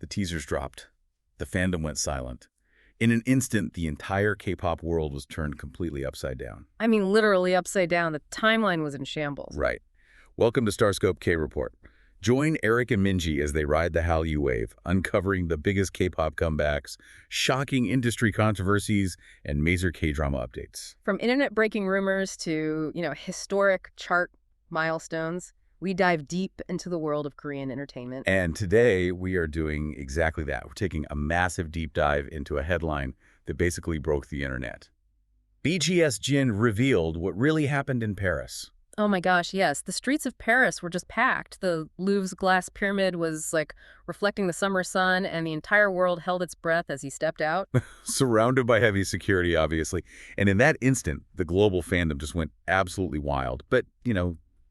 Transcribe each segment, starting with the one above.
The teasers dropped. The fandom went silent. In an instant, the entire K-pop world was turned completely upside down. I mean, literally upside down. The timeline was in shambles. Right. Welcome to Starscope K-Report. Join Eric and Minji as they ride the Hallyu wave, uncovering the biggest K-pop comebacks, shocking industry controversies, and major K-drama updates. From internet-breaking rumors to, historic chart milestones, we dive deep into the world of Korean entertainment. And today, we are doing exactly that. We're taking a massive deep dive into a headline that basically broke the internet. BTS Jin revealed what really happened in Paris. Oh my gosh, yes. The streets of Paris were just packed. The Louvre's glass pyramid was, reflecting the summer sun, and the entire world held its breath as he stepped out. Surrounded by heavy security, obviously. And in that instant, the global fandom just went absolutely wild. But,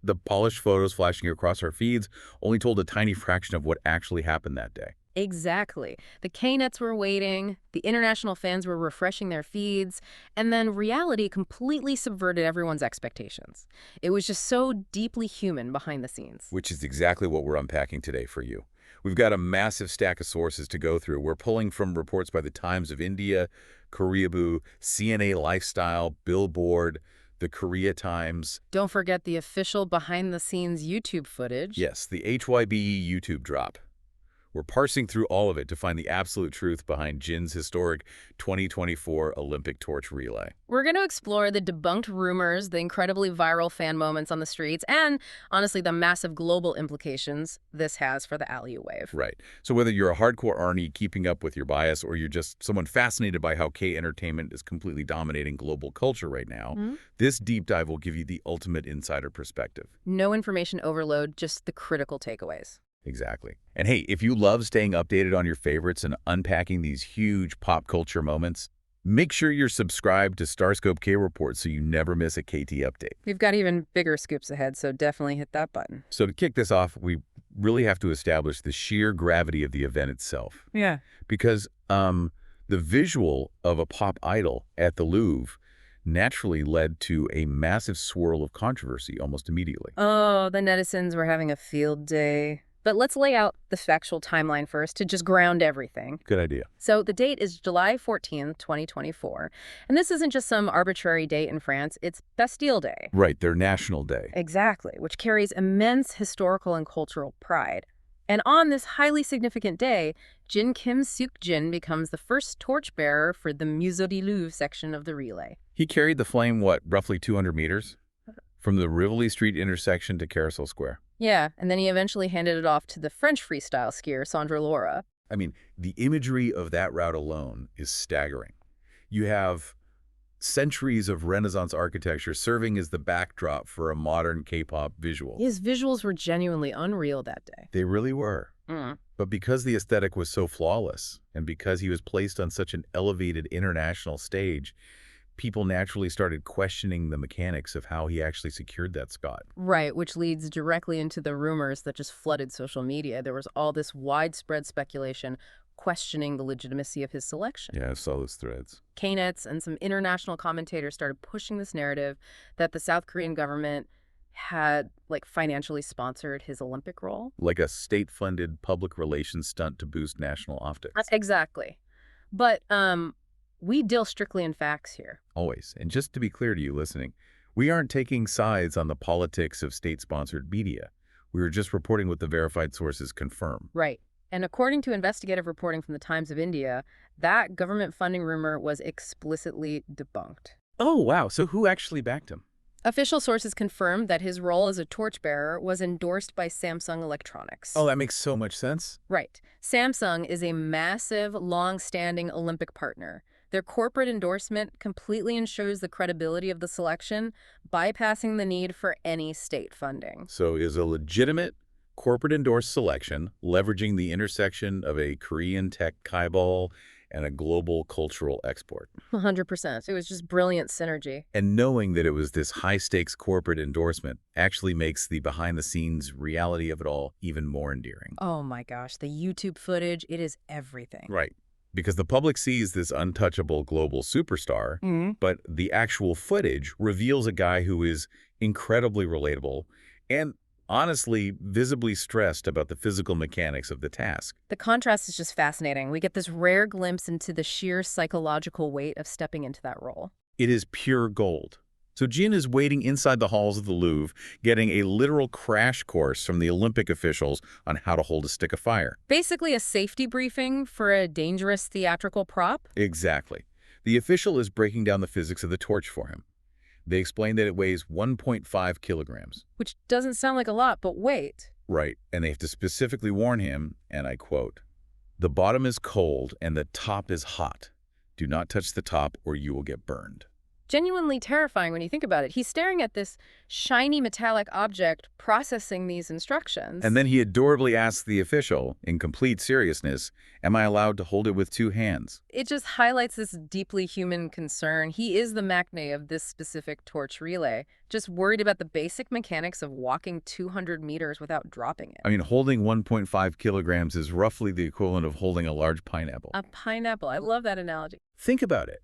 the polished photos flashing across our feeds only told a tiny fraction of what actually happened that day. Exactly. The K-nets were waiting, the international fans were refreshing their feeds, and then reality completely subverted everyone's expectations. It was just so deeply human behind the scenes. Which is exactly what we're unpacking today for you. We've got a massive stack of sources to go through. We're pulling from reports by the Times of India, Koreaboo, CNA Lifestyle, Billboard, the Korea Times. Don't forget the official behind-the-scenes YouTube footage. Yes, the HYBE YouTube drop. We're parsing through all of it to find the absolute truth behind Jin's historic 2024 Olympic torch relay. We're going to explore the debunked rumors, the incredibly viral fan moments on the streets, and, honestly, the massive global implications this has for the Hallyu wave. Right. So whether you're a hardcore Arnie keeping up with your bias or you're just someone fascinated by how K-entertainment is completely dominating global culture right now, this deep dive will give you the ultimate insider perspective. No information overload, just the critical takeaways. Exactly. And hey, if you love staying updated on your favorites and unpacking these huge pop culture moments, make sure you're subscribed to Starscope K-Report so you never miss a KT update. We've got even bigger scoops ahead, so definitely hit that button. So to kick this off, we really have to establish the sheer gravity of the event itself. Yeah. Because the visual of a pop idol at the Louvre naturally led to a massive swirl of controversy almost immediately. Oh, the netizens were having a field day. But let's lay out the factual timeline first to just ground everything. Good idea. So the date is July 14th, 2024. And this isn't just some arbitrary date in France, it's Bastille Day. Right, their national day. Exactly, which carries immense historical and cultural pride. And on this highly significant day, Jin Kim Seokjin becomes the first torchbearer for the Musée du Louvre section of the relay. He carried the flame, roughly 200 meters? From the Rivoli Street intersection to Carousel Square. Yeah, and then he eventually handed it off to the French freestyle skier, Sandra Laoura. I mean, the imagery of that route alone is staggering. You have centuries of Renaissance architecture serving as the backdrop for a modern K-pop visual. His visuals were genuinely unreal that day. They really were. But because the aesthetic was so flawless, and because he was placed on such an elevated international stage, people naturally started questioning the mechanics of how he actually secured that spot. Right, which leads directly into the rumors that just flooded social media. There was all this widespread speculation questioning the legitimacy of his selection. Yeah, I saw those threads. K-nets and some international commentators started pushing this narrative that the South Korean government had, financially sponsored his Olympic role. Like a state-funded public relations stunt to boost national optics. Exactly. But, we deal strictly in facts here. Always. And just to be clear to you listening, we aren't taking sides on the politics of state-sponsored media. We were just reporting what the verified sources confirm. Right. And according to investigative reporting from the Times of India, that government funding rumor was explicitly debunked. Oh, wow. So who actually backed him? Official sources confirmed that his role as a torchbearer was endorsed by Samsung Electronics. Oh, that makes so much sense. Right. Samsung is a massive, long-standing Olympic partner. Their corporate endorsement completely ensures the credibility of the selection, bypassing the need for any state funding. So is a legitimate corporate-endorsed selection leveraging the intersection of a Korean tech Kaibal and a global cultural export. 100%. It was just brilliant synergy. And knowing that it was this high-stakes corporate endorsement actually makes the behind-the-scenes reality of it all even more endearing. Oh my gosh, the YouTube footage, it is everything. Right. Because the public sees this untouchable global superstar, but the actual footage reveals a guy who is incredibly relatable and honestly visibly stressed about the physical mechanics of the task. The contrast is just fascinating. We get this rare glimpse into the sheer psychological weight of stepping into that role. It is pure gold. So Jin is waiting inside the halls of the Louvre, getting a literal crash course from the Olympic officials on how to hold a stick of fire. Basically a safety briefing for a dangerous theatrical prop? Exactly. The official is breaking down the physics of the torch for him. They explain that it weighs 1.5 kilograms. Which doesn't sound like a lot, but wait. Right, and they have to specifically warn him, and I quote, "The bottom is cold and the top is hot. Do not touch the top or you will get burned." Genuinely terrifying when you think about it. He's staring at this shiny metallic object processing these instructions. And then he adorably asks the official, in complete seriousness, "Am I allowed to hold it with 2 hands?" It just highlights this deeply human concern. He is the magnate of this specific torch relay, just worried about the basic mechanics of walking 200 meters without dropping it. I mean, holding 1.5 kilograms is roughly the equivalent of holding a large pineapple. A pineapple. I love that analogy. Think about it.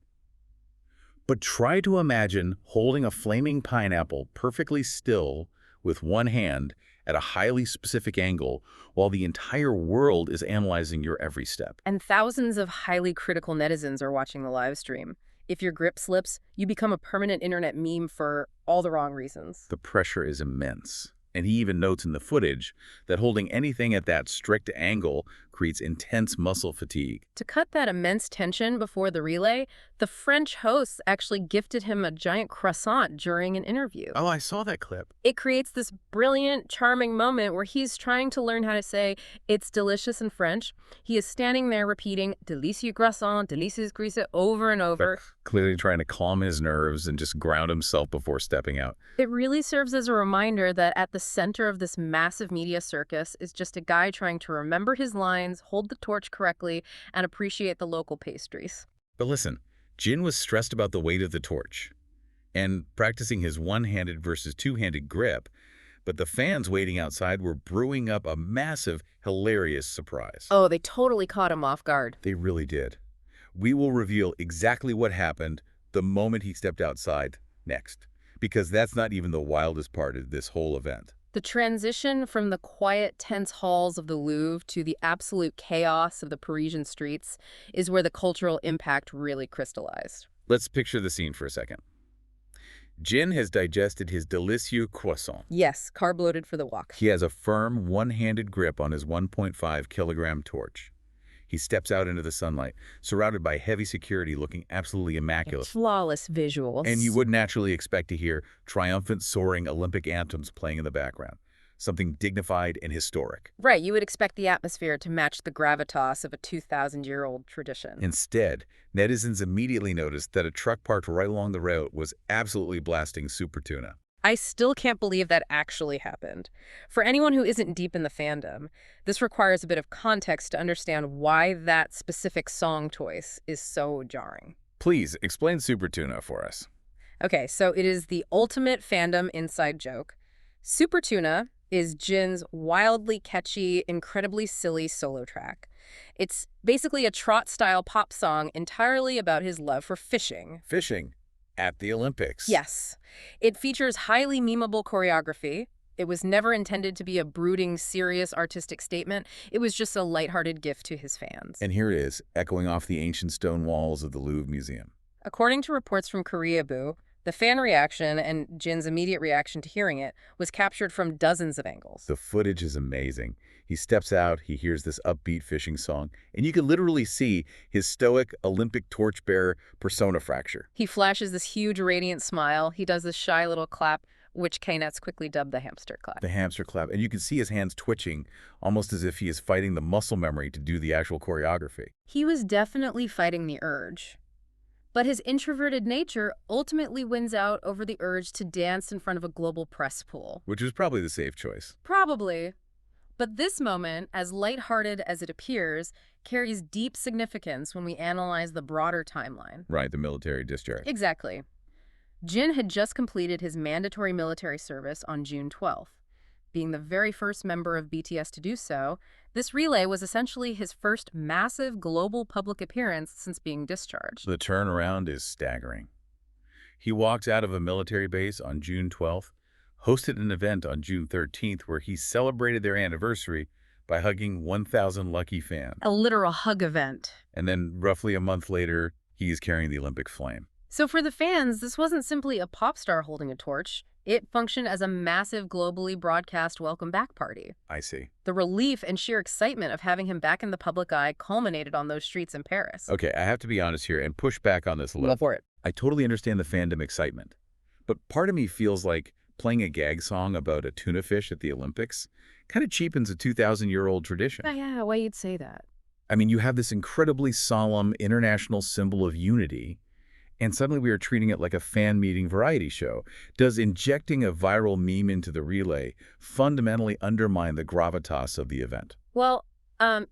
But try to imagine holding a flaming pineapple perfectly still with one hand at a highly specific angle while the entire world is analyzing your every step. And thousands of highly critical netizens are watching the live stream. If your grip slips, you become a permanent internet meme for all the wrong reasons. The pressure is immense. And he even notes in the footage that holding anything at that strict angle creates intense muscle fatigue. To cut that immense tension before the relay, the French hosts actually gifted him a giant croissant during an interview. Oh, I saw that clip. It creates this brilliant, charming moment where he's trying to learn how to say, "It's delicious" in French. He is standing there repeating, "délicieux croissant, délicieux croissant," over and over. But clearly trying to calm his nerves and just ground himself before stepping out. It really serves as a reminder that at the center of this massive media circus is just a guy trying to remember his lines, hold the torch correctly, and appreciate the local pastries. But listen, Jin was stressed about the weight of the torch and practicing his one-handed versus two-handed grip, but the fans waiting outside were brewing up a massive, hilarious surprise. Oh, they totally caught him off guard. They really did. We will reveal exactly what happened the moment he stepped outside next, because that's not even the wildest part of this whole event. The transition from the quiet, tense halls of the Louvre to the absolute chaos of the Parisian streets is where the cultural impact really crystallized. Let's picture the scene for a second. Jin has digested his délicieux croissant. Yes, carb-loaded for the walk. He has a firm, one-handed grip on his 1.5-kilogram torch. He steps out into the sunlight, surrounded by heavy security looking absolutely immaculate. Flawless visuals. And you would naturally expect to hear triumphant, soaring Olympic anthems playing in the background, something dignified and historic. Right, you would expect the atmosphere to match the gravitas of a 2,000-year-old tradition. Instead, netizens immediately noticed that a truck parked right along the road was absolutely blasting Super Tuna. I still can't believe that actually happened. For anyone who isn't deep in the fandom, this requires a bit of context to understand why that specific song choice is so jarring. Please, explain Super Tuna for us. Okay, so it is the ultimate fandom inside joke. Super Tuna is Jin's wildly catchy, incredibly silly solo track. It's basically a trot-style pop song entirely about his love for fishing. Fishing at the Olympics. Yes. It features highly memeable choreography. It was never intended to be a brooding, serious artistic statement. It was just a lighthearted gift to his fans. And here it is, echoing off the ancient stone walls of the Louvre Museum. According to reports from Koreaboo, the fan reaction and Jin's immediate reaction to hearing it was captured from dozens of angles. The footage is amazing. He steps out, he hears this upbeat fishing song, and you can literally see his stoic Olympic torchbearer persona fracture. He flashes this huge radiant smile. He does this shy little clap, which Knets quickly dubbed the hamster clap. The hamster clap. And you can see his hands twitching, almost as if he is fighting the muscle memory to do the actual choreography. He was definitely fighting the urge. But his introverted nature ultimately wins out over the urge to dance in front of a global press pool. Which was probably the safe choice. Probably. But this moment, as lighthearted as it appears, carries deep significance when we analyze the broader timeline. Right, the military discharge. Exactly. Jin had just completed his mandatory military service on June 12th. Being the very first member of BTS to do so, this relay was essentially his first massive global public appearance since being discharged. The turnaround is staggering. He walks out of a military base on June 12th, hosted an event on June 13th where he celebrated their anniversary by hugging 1,000 lucky fans. A literal hug event. And then roughly a month later, he is carrying the Olympic flame. So for the fans, this wasn't simply a pop star holding a torch. It functioned as a massive globally broadcast welcome back party. I see. The relief and sheer excitement of having him back in the public eye culminated on those streets in Paris. Okay, I have to be honest here and push back on this a Go little. for it. I totally understand the fandom excitement, but part of me feels like playing a gag song about a tuna fish at the Olympics kind of cheapens a 2,000-year-old tradition. Yeah, why you'd say that? I mean, you have this incredibly solemn international symbol of unity, and suddenly we are treating it like a fan meeting variety show. Does injecting a viral meme into the relay fundamentally undermine the gravitas of the event? Well,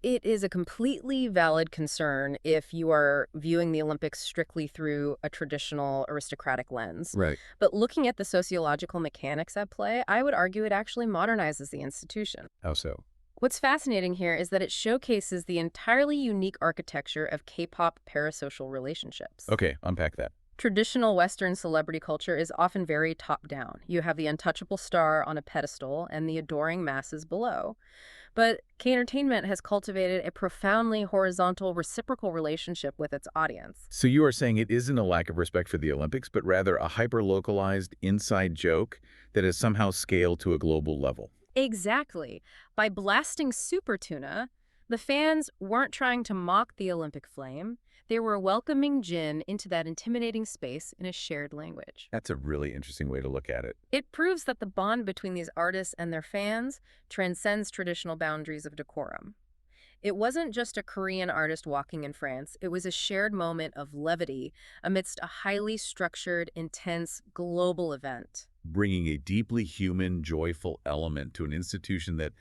it is a completely valid concern if you are viewing the Olympics strictly through a traditional aristocratic lens. Right. But looking at the sociological mechanics at play, I would argue it actually modernizes the institution. How so? What's fascinating here is that it showcases the entirely unique architecture of K-pop parasocial relationships. Okay, unpack that. Traditional Western celebrity culture is often very top-down. You have the untouchable star on a pedestal and the adoring masses below. But K-entertainment has cultivated a profoundly horizontal, reciprocal relationship with its audience. So you are saying it isn't a lack of respect for the Olympics, but rather a hyper-localized inside joke that has somehow scaled to a global level. Exactly. By blasting Super Tuna, the fans weren't trying to mock the Olympic flame. They were welcoming Jin into that intimidating space in a shared language. That's a really interesting way to look at it. It proves that the bond between these artists and their fans transcends traditional boundaries of decorum. It wasn't just a Korean artist walking in France. It was a shared moment of levity amidst a highly structured, intense, global event. Bringing a deeply human, joyful element to an institution that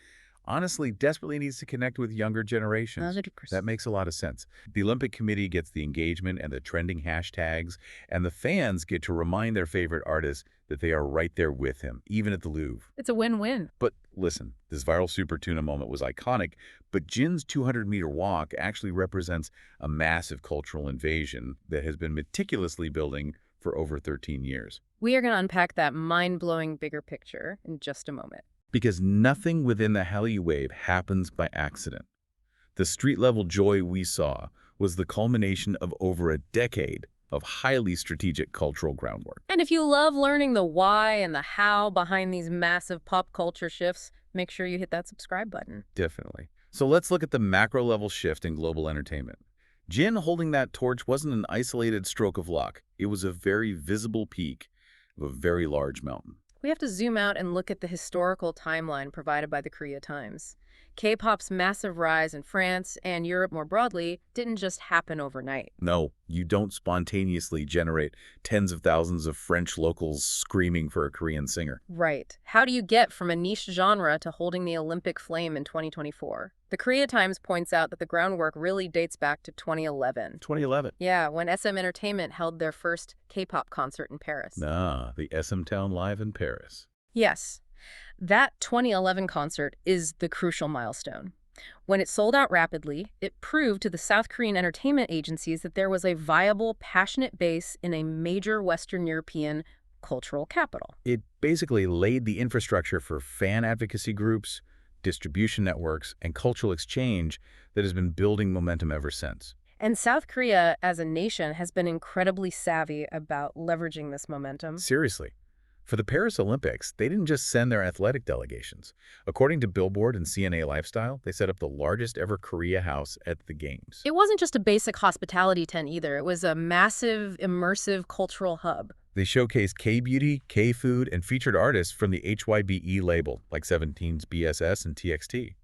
honestly desperately needs to connect with younger generations. 100%. That makes a lot of sense. The Olympic Committee gets the engagement and the trending hashtags, and the fans get to remind their favorite artists that they are right there with him, even at the Louvre. It's a win-win. But listen, this viral Super Tuna moment was iconic, but Jin's 200-meter walk actually represents a massive cultural invasion that has been meticulously building for over 13 years. We are going to unpack that mind-blowing bigger picture in just a moment. Because nothing within the Hallyu wave happens by accident. The street-level joy we saw was the culmination of over a decade of highly strategic cultural groundwork. And if you love learning the why and the how behind these massive pop culture shifts, make sure you hit that subscribe button. Definitely. So let's look at the macro-level shift in global entertainment. Jin holding that torch wasn't an isolated stroke of luck. It was a very visible peak of a very large mountain. We have to zoom out and look at the historical timeline provided by the Korea Times. K-pop's massive rise in France and Europe more broadly didn't just happen overnight. No, you don't spontaneously generate tens of thousands of French locals screaming for a Korean singer. Right. How do you get from a niche genre to holding the Olympic flame in 2024? The Korea Times points out that the groundwork really dates back to 2011. 2011. Yeah, when SM Entertainment held their first K-pop concert in Paris. The SM Town Live in Paris. Yes. That 2011 concert is the crucial milestone. When it sold out rapidly, it proved to the South Korean entertainment agencies that there was a viable, passionate base in a major Western European cultural capital. It basically laid the infrastructure for fan advocacy groups, distribution networks, and cultural exchange that has been building momentum ever since. And South Korea, as a nation, has been incredibly savvy about leveraging this momentum. Seriously. For the Paris Olympics, they didn't just send their athletic delegations. According to Billboard and CNA Lifestyle, they set up the largest ever Korea house at the Games. It wasn't just a basic hospitality tent either. It was a massive, immersive cultural hub. They showcased K-beauty, K-food, and featured artists from the HYBE label, like 17's BSS and TXT.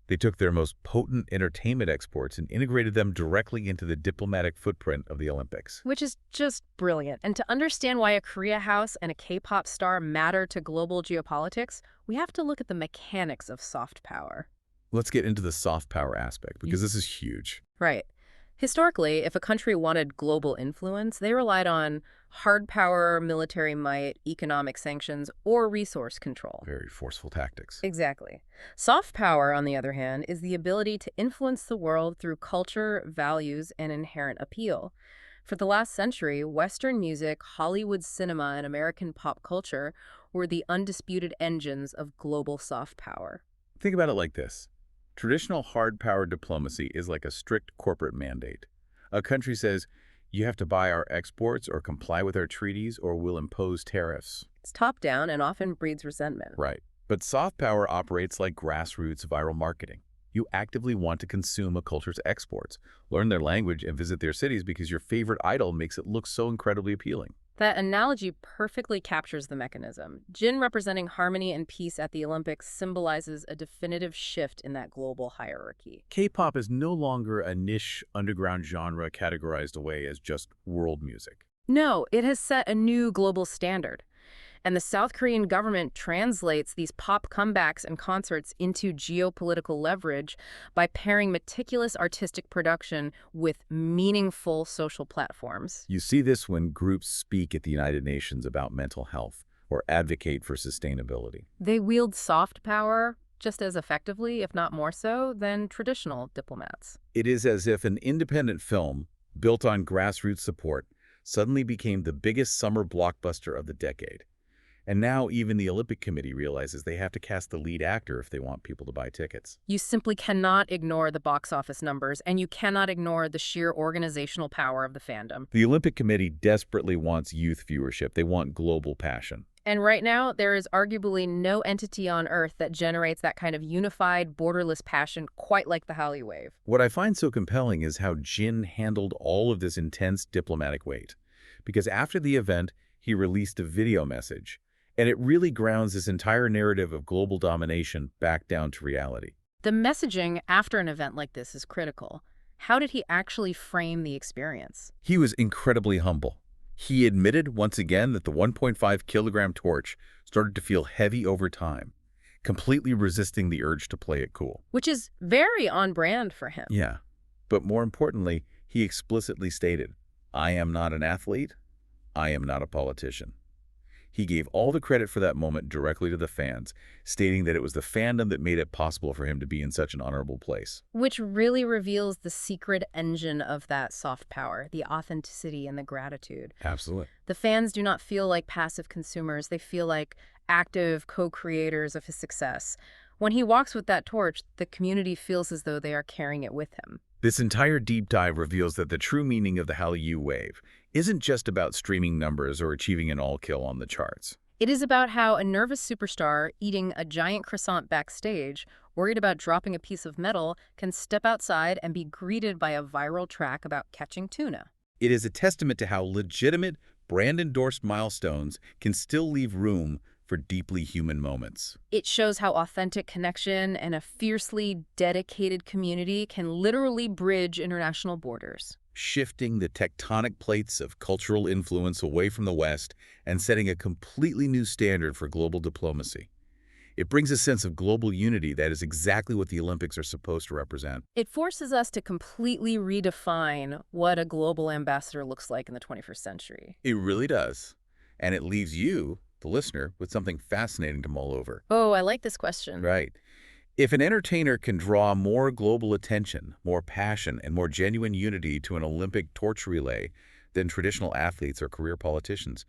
They took their most potent entertainment exports and integrated them directly into the diplomatic footprint of the Olympics. Which is just brilliant. And to understand why a Korea house and a K-pop star matter to global geopolitics, we have to look at the mechanics of soft power. Let's get into the soft power aspect, because this is huge. Right. Historically, if a country wanted global influence, they relied on hard power, military might, economic sanctions, or resource control. Very forceful tactics. Exactly. Soft power, on the other hand, is the ability to influence the world through culture, values, and inherent appeal. For the last century, Western music, Hollywood cinema, and American pop culture were the undisputed engines of global soft power. Think about it like this. Traditional hard power diplomacy is like a strict corporate mandate. A country says, you have to buy our exports or comply with our treaties or we'll impose tariffs. It's top-down and often breeds resentment. Right. But soft power operates like grassroots viral marketing. You actively want to consume a culture's exports, learn their language, and visit their cities because your favorite idol makes it look so incredibly appealing. That analogy perfectly captures the mechanism. Jin representing harmony and peace at the Olympics symbolizes a definitive shift in that global hierarchy. K-pop is no longer a niche underground genre categorized away as just world music. No, it has set a new global standard. And the South Korean government translates these pop comebacks and concerts into geopolitical leverage by pairing meticulous artistic production with meaningful social platforms. You see this when groups speak at the United Nations about mental health or advocate for sustainability. They wield soft power just as effectively, if not more so, than traditional diplomats. It is as if an independent film, built on grassroots support, suddenly became the biggest summer blockbuster of the decade. And now even the Olympic Committee realizes they have to cast the lead actor if they want people to buy tickets. You simply cannot ignore the box office numbers, and you cannot ignore the sheer organizational power of the fandom. The Olympic Committee desperately wants youth viewership. They want global passion. And right now, there is arguably no entity on Earth that generates that kind of unified, borderless passion quite like the Hallyu wave. What I find so compelling is how Jin handled all of this intense diplomatic weight. Because after the event, he released a video message. And it really grounds this entire narrative of global domination back down to reality. The messaging after an event like this is critical. How did he actually frame the experience? He was incredibly humble. He admitted once again that the 1.5-kilogram torch started to feel heavy over time, completely resisting the urge to play it cool. Which is very on brand for him. Yeah. But more importantly, he explicitly stated, I am not an athlete. I am not a politician. He gave all the credit for that moment directly to the fans, stating that it was the fandom that made it possible for him to be in such an honorable place. Which really reveals the secret engine of that soft power, the authenticity and the gratitude. Absolutely. The fans do not feel like passive consumers. They feel like active co-creators of his success. When he walks with that torch, the community feels as though they are carrying it with him. This entire deep dive reveals that the true meaning of the Hallyu wave isn't just about streaming numbers or achieving an all-kill on the charts. It is about how a nervous superstar eating a giant croissant backstage, worried about dropping a piece of metal, can step outside and be greeted by a viral track about catching tuna. It is a testament to how legitimate, brand-endorsed milestones can still leave room for deeply human moments. It shows how authentic connection and a fiercely dedicated community can literally bridge international borders. Shifting the tectonic plates of cultural influence away from the West and setting a completely new standard for global diplomacy. It brings a sense of global unity that is exactly what the Olympics are supposed to represent. It forces us to completely redefine what a global ambassador looks like in the 21st century. It really does. And it leaves you, the listener, with something fascinating to mull over. Oh, I like this question. Right. If an entertainer can draw more global attention, more passion, and more genuine unity to an Olympic torch relay than traditional athletes or career politicians,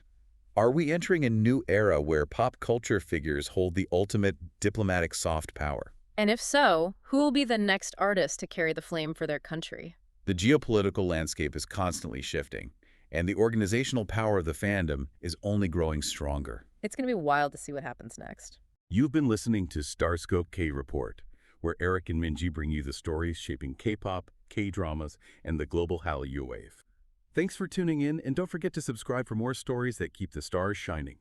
are we entering a new era where pop culture figures hold the ultimate diplomatic soft power? And if so, who will be the next artist to carry the flame for their country? The geopolitical landscape is constantly shifting, and the organizational power of the fandom is only growing stronger. It's going to be wild to see what happens next. You've been listening to Starscope K-Report, where Eric and Minji bring you the stories shaping K-pop, K-dramas, and the global Hallyu wave. Thanks for tuning in, and don't forget to subscribe for more stories that keep the stars shining.